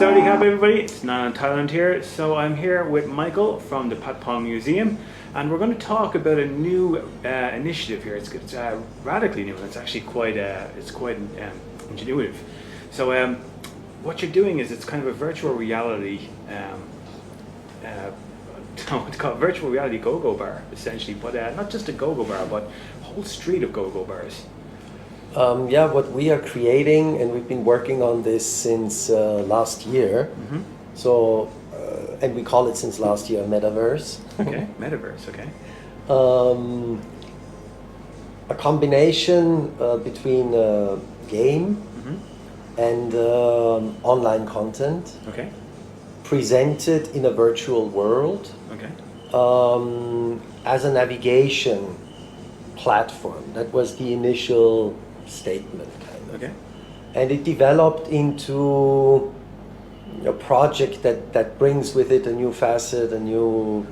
Saudi Cap everybody, it's Nan Thailand here. So I'm here with Michael from the Patpong Museum, and we're going to talk about a new initiative here. It's radically new, and it's actually quite ingenuitive. So what you're doing is it's kind of a virtual reality it's called virtual reality GoGo bar essentially, but not just a GoGo bar, but a whole street of GoGo bars. Yeah, what we are creating, and we've been working on this since last year. Mm-hmm. So, and we call it since last year metaverse. Okay, metaverse. Okay. A combination between game and online content. Okay. Presented in a virtual world. Okay. As a navigation platform. That was the initial statement, kind of. Okay. And it developed into a project that brings with it a new facet, a new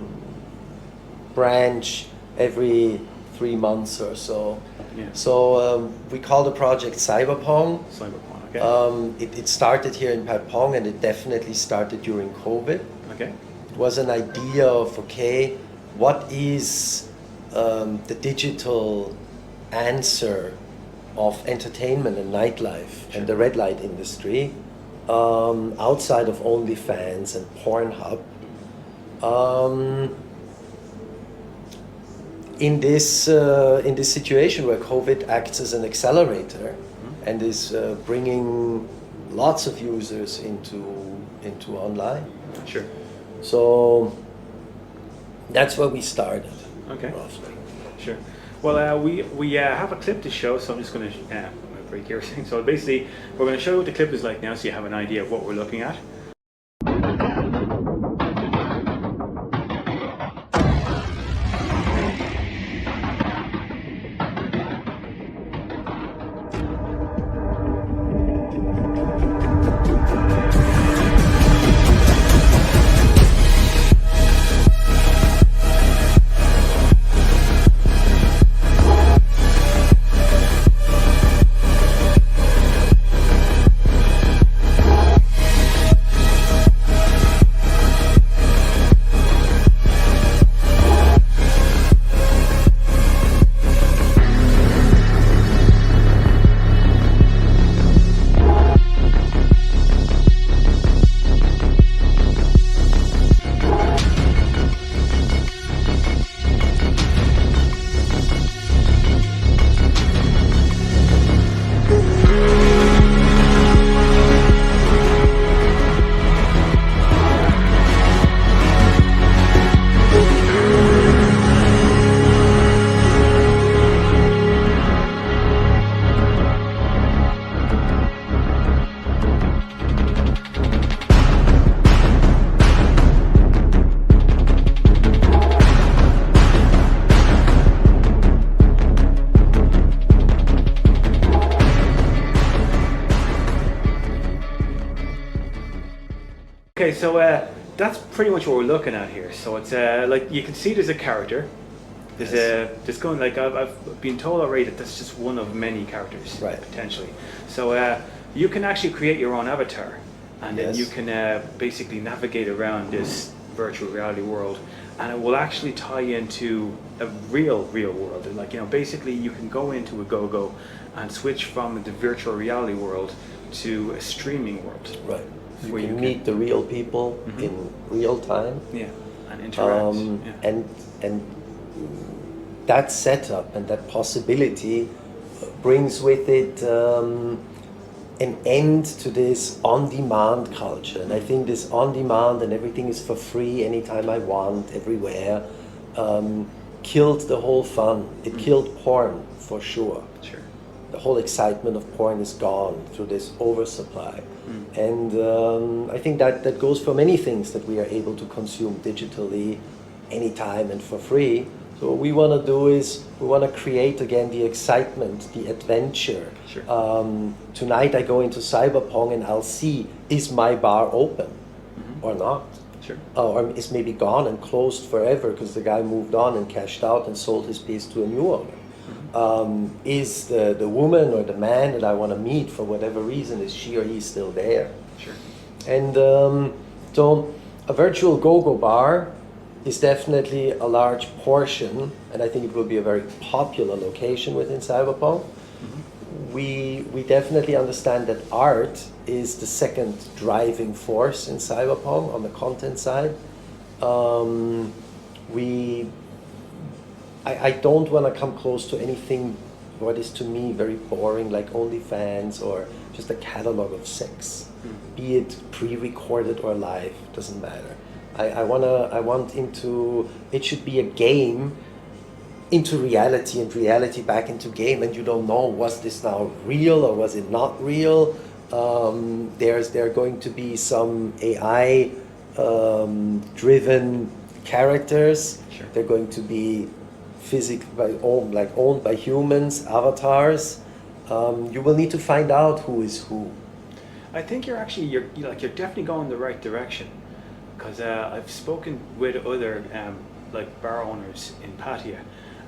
branch every 3 months or so. Yeah. So we call the project Cyberpong. Cyberpong, okay. It started here in Patpong, and it definitely started during COVID. Okay. It was an idea of, okay, what is the digital answer of entertainment and nightlife and the red light industry outside of OnlyFans and Pornhub. In this situation where COVID acts as an accelerator and is bringing lots of users into online. Sure. So that's where we started. Okay. Roughly. Sure. Well, we have a clip to show, so I'm just going to break here. So basically, we're going to show you what the clip is like now, so you have an idea of what we're looking at. Okay, so that's pretty much what we're looking at here. So it's like you can see there's a character. There's going like I've been told already that that's just one of many characters, right? Potentially. So you can actually create your own avatar, and then you can basically navigate around this virtual reality world, and it will actually tie into a real world. And like, you know, basically you can go into a GoGo and switch from the virtual reality world to a streaming world. Right. You can meet the real people in real time. Yeah, and interact. And that setup and that possibility brings with it an end to this on-demand culture. And I think this on-demand and everything is for free anytime I want, everywhere, killed the whole fun. It killed porn, for sure. Sure. The whole excitement of porn is gone through this oversupply. And I think that goes for many things that we are able to consume digitally anytime and for free. So what we want to do is we want to create again the excitement, the adventure. Sure. Tonight I go into Cyberpong and I'll see, is my bar open or not? Sure. Or is maybe gone and closed forever because the guy moved on and cashed out and sold his piece to a new owner. Is the woman or the man that I want to meet for whatever reason, is she or he still there? Sure. And so a virtual GoGo bar is definitely a large portion, and I think it will be a very popular location within Cyberpong. We definitely understand that art is the second driving force in Cyberpong on the content side. I don't want to come close to anything what is to me very boring, like OnlyFans or just a catalog of sex, be it pre-recorded or live, doesn't matter. It should be a game into reality and reality back into game, and you don't know, was this now real or was it not real? There are going to be some AI driven characters. Sure. They're going to be owned by humans, avatars. You will need to find out who is who. I think you're definitely going the right direction, because I've spoken with other like bar owners in Pattaya,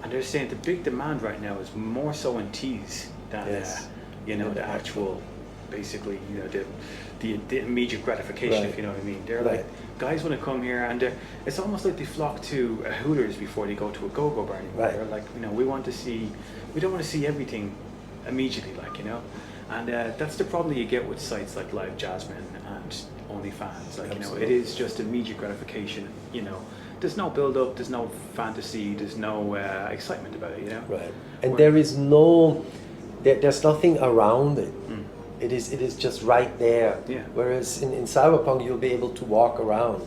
and they're saying the big demand right now is more so in teas than Yes. the actual, basically, the immediate gratification, Right. if you know what I mean. They're Right. like, guys want to come here, and it's almost like they flock to a Hooters before they go to a GoGo bar anymore. Right. They're like, we don't want to see everything immediately, and that's the problem that you get with sites like Live Jasmine and OnlyFans. It Absolutely. is just immediate gratification. There's no build up, there's no fantasy, there's no excitement about it. Right. And there's nothing around it. Mm. It is just right there. Yeah. Whereas in Cyberpunk you'll be able to walk around,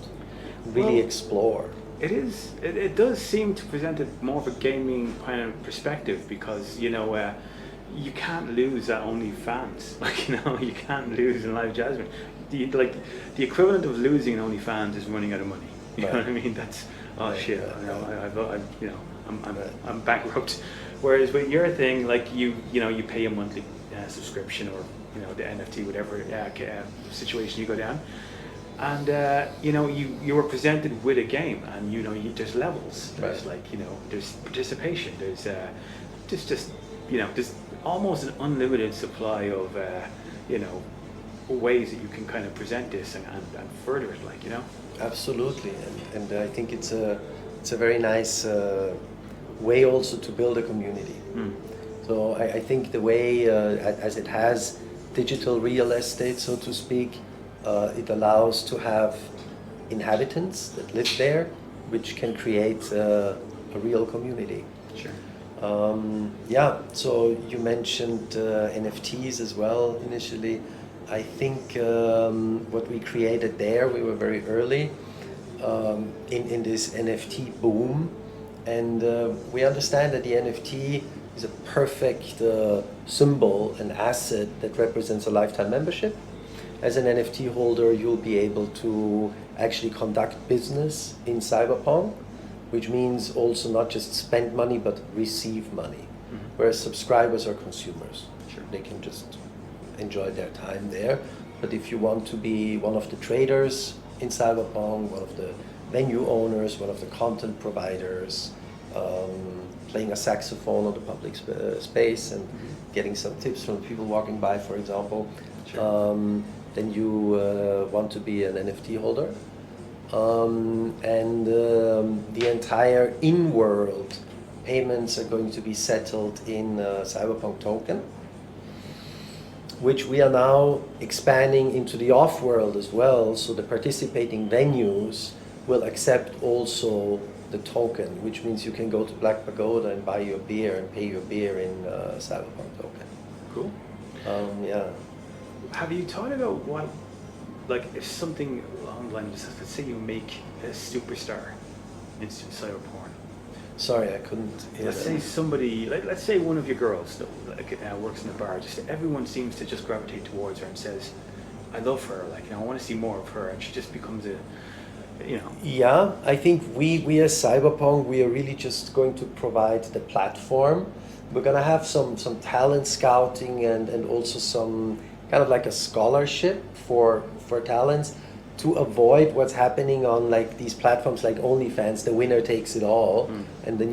really Well, explore. It does seem to present it more of a gaming kind of perspective, because you can't lose at OnlyFans. You can't lose in Live Jasmine. The equivalent of losing in OnlyFans is running out of money. You know what I mean? That's shit. I'm bankrupt. Whereas with your thing, you pay a monthly subscription, or the NFT, whatever situation you go down, and you were presented with a game, and there's levels. There's there's participation. There's there's almost an unlimited supply of ways that you can kind of present this and further it, Absolutely, and I think it's a very nice way also to build a community. So I think the way as it has digital real estate, so to speak, it allows to have inhabitants that live there, which can create a real community. Sure. So you mentioned NFTs as well initially. I think what we created there, we were very early in this NFT boom, and we understand that the NFT is a perfect symbol, an asset that represents a lifetime membership. As an NFT holder, you'll be able to actually conduct business in Cyberpong, which means also not just spend money but receive money, whereas subscribers are consumers. Sure. They can just enjoy their time there. But if you want to be one of the traders in Cyberpong, one of the venue owners, one of the content providers, playing a saxophone on the public space and getting some tips from people walking by, for example, Sure. then you want to be an NFT holder. The entire in-world payments are going to be settled in Cyberpunk token, which we are now expanding into the off-world as well, so the participating venues will accept also the token, which means you can go to Black Pagoda and buy your beer and pay your beer in Cyberpunk token. Cool. Yeah. Have you thought about what, if something along the lines, let's say you make a superstar instant cyber porn. Sorry, I couldn't hear Let's that. say somebody, let's say one of your girls that works in a bar, just everyone seems to just gravitate towards her and says, I love her, I want to see more of her, and she just becomes Yeah, I think we as Cyberpunk, we are really just going to provide the platform. We're going to have some talent scouting and also some kind of like a scholarship for talents to avoid what's happening on these platforms like OnlyFans. The winner takes it all, and then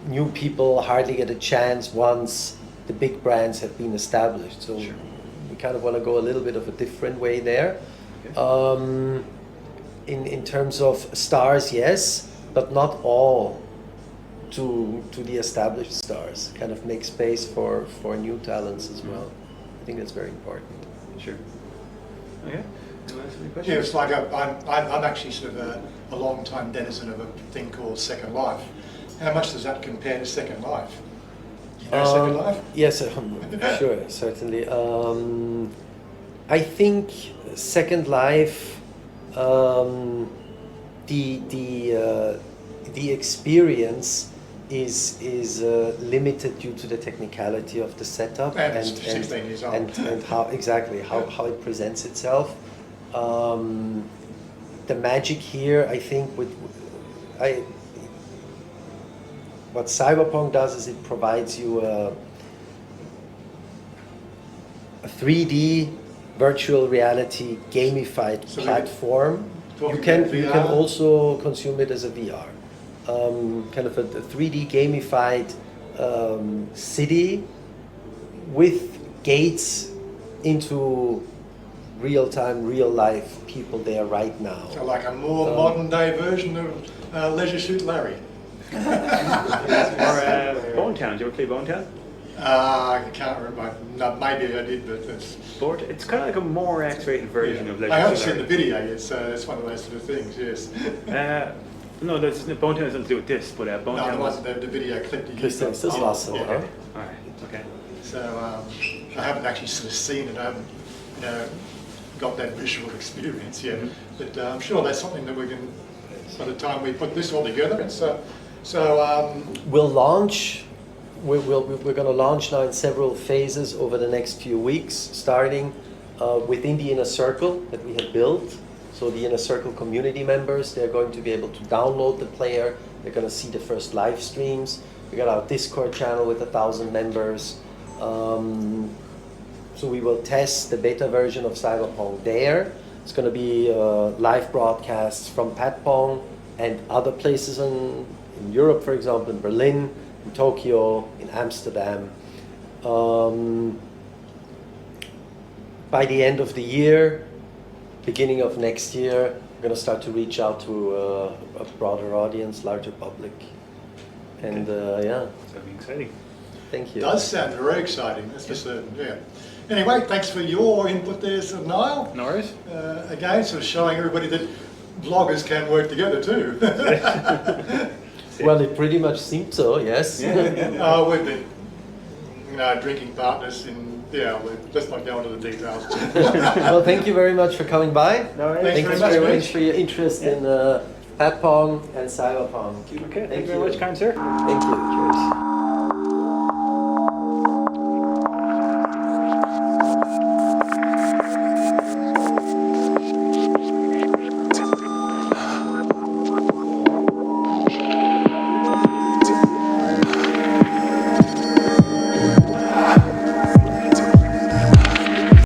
new people hardly get a chance once the big brands have been established. So Sure. we kind of want to go a little bit of a different way there. Okay. In terms of stars, yes, but not all to the established stars. Kind of make space for new talents as well. I think that's very important. Sure. Okay. Anyone else have any questions? Yeah, it's like I'm actually sort of a long-time denizen of a thing called Second Life. How much does that compare to Second Life? You know Second Life? Yes, sure, certainly. I think Second Life, the experience is limited due to the technicality of the setup And it's 16 years old. and how exactly how it presents itself. The magic here, I think, what Cyberpong does is it provides you a 3D virtual reality gamified So platform. talking You can about VR? also consume it as a VR. Kind of a 3D gamified city with gates into real-time, real-life people there right now. So like a more modern-day version of Leisure Suit Larry. Or Bone Town. Did you ever play Bone Town? I can't remember. No, maybe I did, but it's... It's kind of like a more X-rated version of Leisure I haven't Suit seen the Larry. video yet, so it's one of those sort of things, yes. No, Bone Town has nothing to do with this, but Bone No, Town it wasn't the video clip you used. Christian, ist das Wasser, Yeah. oder? Alright, okay. So I haven't actually sort of seen it. I haven't, got that visual experience yet. But I'm sure that's something that we can, by the time we put this all together, it's We'll launch. We're going to launch now in several phases over the next few weeks, starting within the Inner Circle that we have built. So the Inner Circle community members, they're going to be able to download the player. They're going to see the first live streams. We got our Discord channel with 1,000 members. So we will test the beta version of Cyberpong there. It's going to be live broadcasts from Patpong and other places in Europe, for example, in Berlin, in Tokyo, in Amsterdam. By the end of the year, beginning of next year, we're going to start to reach out to a broader audience, larger public. And yeah. It's going to be exciting. Thank you. It does sound very exciting, that's for certain, yeah. Anyway, thanks for your input there, Sir Niall. No worries. Again, sort of showing everybody that vloggers can work together too. Well, it pretty much seemed so, yes. We've been, drinking partners let's not go into the details. Well, thank you very much for coming by. No worries. Thanks very much, Thanks for your interest in Patpong and Cyberpong. Okay, thank you very much, kind sir. Thank you. Cheers.